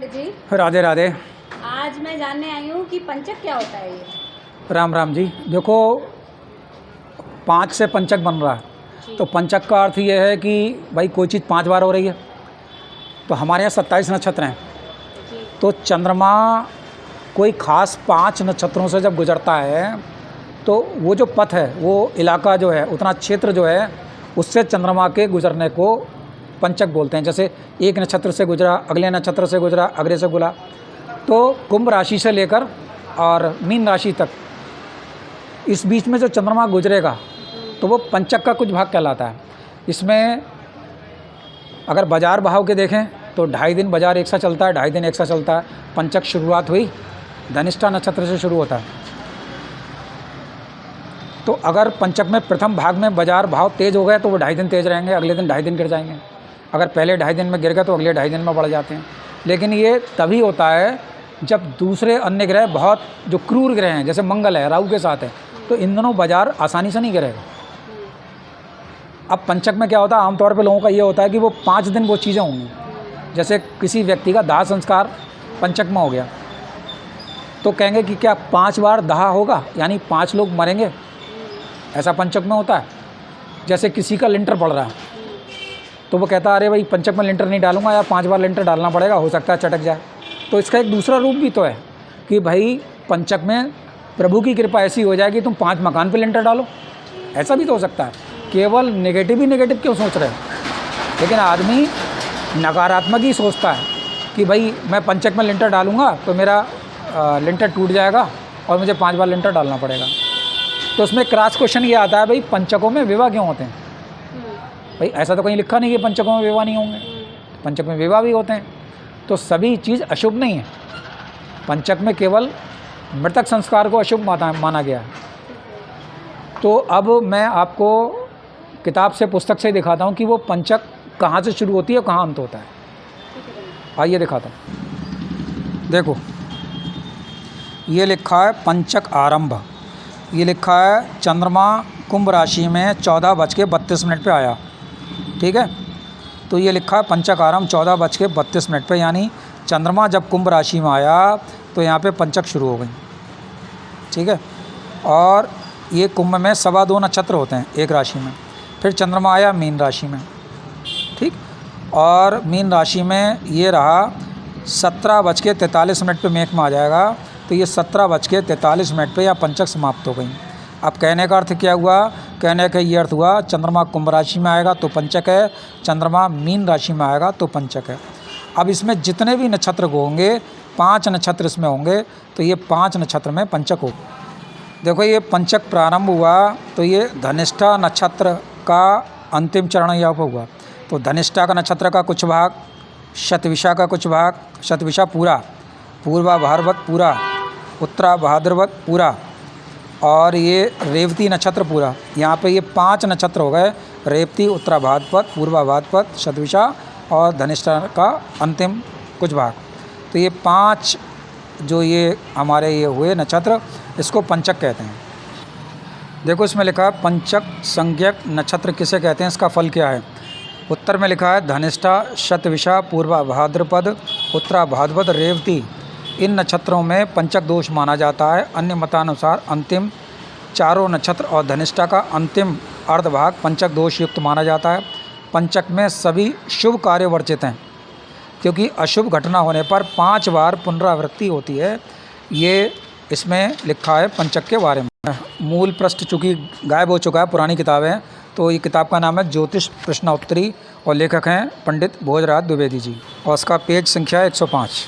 पंडित जी। राधे राधे। आज मैं जानने आई हूँ कि पंचक क्या होता है ये। राम राम जी। देखो, 5 से पंचक बन रहा है, तो पंचक का अर्थ ये है कि भाई कोई चीज़ 5 बार हो रही है। तो हमारे यहाँ 27 नक्षत्र हैं, तो चंद्रमा कोई ख़ास 5 नक्षत्रों से जब गुजरता है तो वो जो पथ है, वो इलाका जो है, उतना क्षेत्र जो है, उससे चंद्रमा के गुजरने को पंचक बोलते हैं। जैसे एक नक्षत्र से गुजरा, अगले नक्षत्र से गुजरा, अगले से गुजरा। तो कुंभ राशि से लेकर और मीन राशि तक इस बीच में जो चंद्रमा गुजरेगा तो वो पंचक का कुछ भाग कहलाता है। इसमें अगर बाजार भाव के देखें तो 2.5 दिन बाजार एक सा चलता है, 2.5 दिन एक सा चलता है। पंचक शुरुआत हुई धनिष्ठा नक्षत्र से शुरू होता है। तो अगर पंचक में प्रथम भाग में बाजार भाव तेज़ हो गए तो वो 2.5 दिन तेज़ रहेंगे, अगले दिन 2.5 दिन गिर जाएंगे। अगर पहले 2.5 दिन में गिर गए तो अगले 2.5 दिन में बढ़ जाते हैं। लेकिन ये तभी होता है जब दूसरे अन्य ग्रह बहुत जो क्रूर ग्रह हैं, जैसे मंगल है, राहु के साथ है, तो इन दोनों बाजार आसानी से नहीं गिरेगा। अब पंचक में क्या होता है, आमतौर पे लोगों का ये होता है कि वो 5 दिन वो चीज़ें होंगी। जैसे किसी व्यक्ति का दाह संस्कार पंचक में हो गया तो कहेंगे कि क्या 5 बार दाह होगा, यानी 5 लोग मरेंगे, ऐसा पंचक में होता है। जैसे किसी का लिंटर पड़ रहा है तो वो कहता है अरे भाई पंचक में लिंटर नहीं डालूंगा, या 5 बार लिंटर डालना पड़ेगा, हो सकता है चटक जाए। तो इसका एक दूसरा रूप भी तो है कि भाई पंचक में प्रभु की कृपा ऐसी हो जाए कि तुम 5 मकान पे लिंटर डालो, ऐसा भी तो हो सकता है। केवल नेगेटिव ही नेगेटिव क्यों सोच रहे हैं। लेकिन आदमी नकारात्मक ही सोचता है कि भाई मैं पंचक में लिंटर डालूंगा तो मेरा लिंटर टूट जाएगा और मुझे 5 बार लिंटर डालना पड़ेगा। तो उसमें क्रॉस क्वेश्चन ये आता है, भाई पंचकों में विवाह क्यों होते हैं। भाई ऐसा तो कहीं लिखा नहीं कि पंचकों में विवाह नहीं होंगे, पंचक में विवाह भी होते हैं। तो सभी चीज़ अशुभ नहीं है। पंचक में केवल मृतक संस्कार को अशुभ माना गया है। तो अब मैं आपको किताब से, पुस्तक से दिखाता हूँ कि वो पंचक कहाँ से शुरू होती है और कहाँ अंत होता है। आइए दिखाता हूँ। देखो, ये लिखा है पंचक आरंभ। ये लिखा है चंद्रमा कुंभ राशि में 14:32 पे आया, ठीक है। तो ये लिखा है पंचक आरंभ 14:32 पे, यानी चंद्रमा जब कुंभ राशि में आया तो यहाँ पे पंचक शुरू हो गई, ठीक है। और ये कुंभ में 2.25 नक्षत्र होते हैं एक राशि में। फिर चंद्रमा आया मीन राशि में, ठीक। और मीन राशि में ये रहा 17:43 पे मेघ में आ जाएगा। तो ये 17:43 पे या पंचक समाप्त हो गई। अब कहने का अर्थ क्या हुआ, कहने का ये अर्थ हुआ चंद्रमा कुंभ राशि में आएगा तो पंचक है, चंद्रमा मीन राशि में आएगा तो पंचक है। अब इसमें जितने भी नक्षत्र होंगे, 5 नक्षत्र इसमें होंगे, तो ये 5 नक्षत्र में पंचक हो। देखो, ये पंचक प्रारंभ हुआ तो ये धनिष्ठा नक्षत्र का अंतिम चरण यहाँ पर हुआ। तो धनिष्ठा का नक्षत्र का कुछ भाग, शतविषा का कुछ भाग, शतविषा पूरा, पूर्वा भाद्रपद पूरा, उत्तरा भाद्रपद पूरा, और ये रेवती नक्षत्र पूरा। यहाँ पे ये 5 नक्षत्र हो गए, रेवती, उत्तरा भाद्रपद, पूर्वा भाद्रपद, शतविषा और धनिष्ठा का अंतिम कुछ भाग। तो ये 5 जो ये हमारे ये हुए नक्षत्र, इसको पंचक कहते हैं। देखो, इसमें लिखा है पंचक संज्ञक नक्षत्र किसे कहते हैं, इसका फल क्या है। उत्तर में लिखा है धनिष्ठा, शतविषा, पूर्वा भाद्रपद, उत्तरा भाद्रपद, रेवती। इन नक्षत्रों में पंचक दोष माना जाता है। अन्य मतानुसार अंतिम 4 नक्षत्र और धनिष्ठा का अंतिम अर्धभाग पंचक दोष युक्त माना जाता है। पंचक में सभी शुभ कार्य वर्जित हैं, क्योंकि अशुभ घटना होने पर 5 बार पुनरावृत्ति होती है। ये इसमें लिखा है पंचक के बारे में। मूल पृष्ठ चूँकि गायब हो चुका है, पुरानी किताब है, तो ये किताब का नाम है ज्योतिष प्रश्नोत्तरी और लेखक हैं पंडित भोजराज द्विवेदी जी, और उसका पेज संख्या 105।